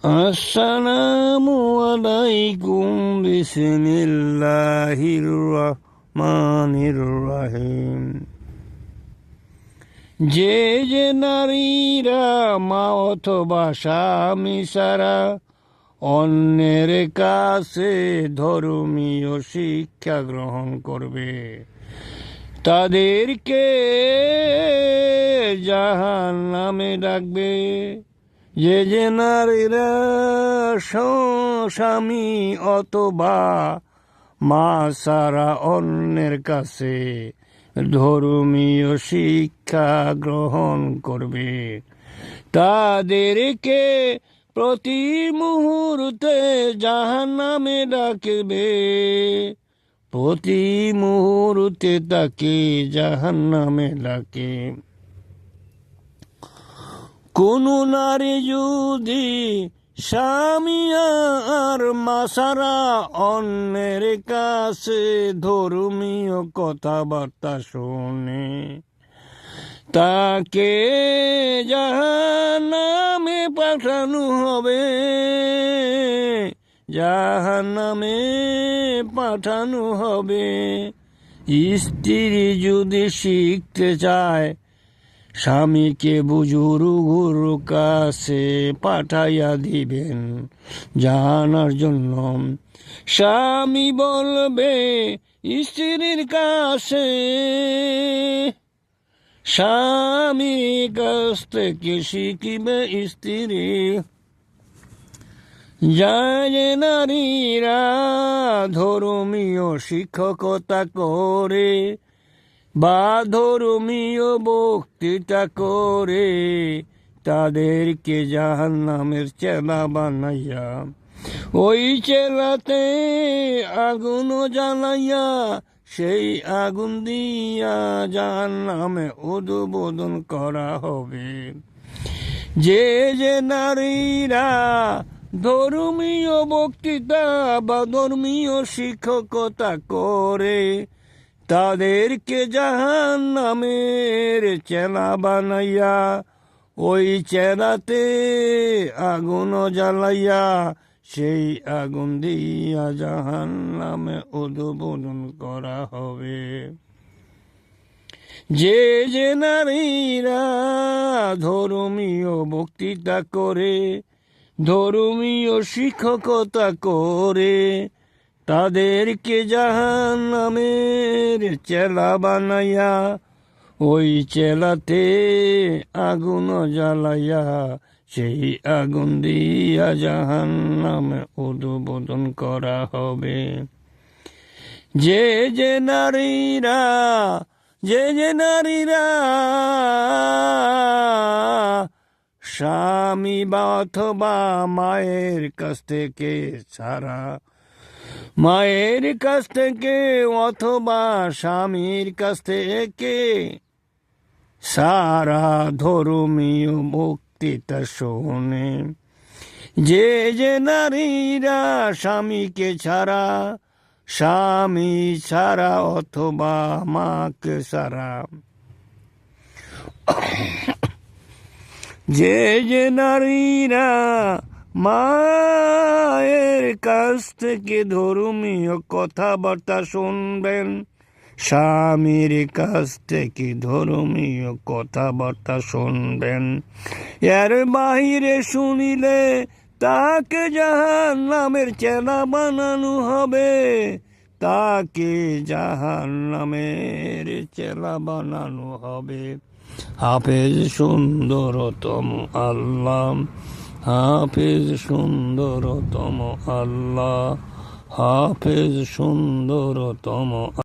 আসসালামু আলাইকুম বিসমিল্লাহির রহমানির রহিম। যে যে নারীরা মা অথবা স্বামী ছাড়া অন্যের কাছে ধর্মীয় শিক্ষা গ্রহণ করবে, তাদেরকে জাহান্নামে ডাকবে। যে যে নারীরা স্বামী অথবা মা ছাড়া অন্যের কাছে ধর্মীয় শিক্ষা গ্রহণ করবে, তাদেরকে প্রতি মুহূর্তে জাহান্নামে ডাকবে। প্রতি মুহূর্তে তাকে জাহান্নামে ডাকে। কোন নারী যদি স্বামী আর মা ছাড়া অন্যের কাছে ধর্মীয় কথাবার্তা শোনে, তাকে জাহান্নামে পাঠানো হবে। জাহান্নামে পাঠানো হবে। স্ত্রী যদি শিখতে চায় স্বামীকে বুজুর্গর কাছে পাঠাইয়া দিবেন জানার জন্য, স্বামী বলবে স্ত্রীর কাছে, স্বামী কাছ থেকে শিখিবে স্ত্রী। যে নারীরা ধর্মীয় শিক্ষকতা করে বা ধর্মীয় বক্তৃতা করে, তাদেরকে জাহান্নামের চেলা বানাইয়া ওই চেলাতে আগুন জ্বালাইয়া সেই আগুন দিয়া জাহান্নামে উদ্বোধন করা হবে। যে যে নারীরা ধর্মীয় বক্তৃতা বা ধর্মীয় শিক্ষকতা করে, তাদেরকে জাহান্নামের চেলা বানাইয়া ওই চেলাতে আগুন জ্বালাইয়া সেই আগুন দিয়া জাহান্নামে উদ্বোধন করা হবে। যে যে নারীরা ধর্মীয় বক্তৃতা করে, ধর্মীয় শিক্ষকতা করে, তাদেরকে জাহান্নামের চেলা বানাইয়া ওই চেলাতে আগুন জ্বালাইয়া সেই আগুন দিয়া জাহান্নামে উদ্বোধন করা হবে। যে যে নারীরা স্বামী বা অথবা মায়ের কাছ থেকে ছাড়া, মায়ের কাছ থেকে অথবা স্বামীর কাছ থেকে সারা ধর্মীয় বক্তৃতা শোনে, যে যে নারীরা স্বামীকে ছাড়া, স্বামী ছাড়া অথবা মাকে ছাড়া, যে যে নারীরা মায়ের কাছ থেকে ধর্মীয় কথাবার্তা শুনবেন, স্বামীর কাছ থেকে ধর্মীয় কথাবার্তা শুনবেন, এর বাহিরে শুনিলে তাকে জাহান্নামের চেলা বানানো হবে। তাকে জাহান্নামের চেলা বানানো হবে। হাফেজ সুন্দরতম আল্লাহ, হাফেজ সুন্দরতম আল্লাহ, হাফেজ সুন্দরতম।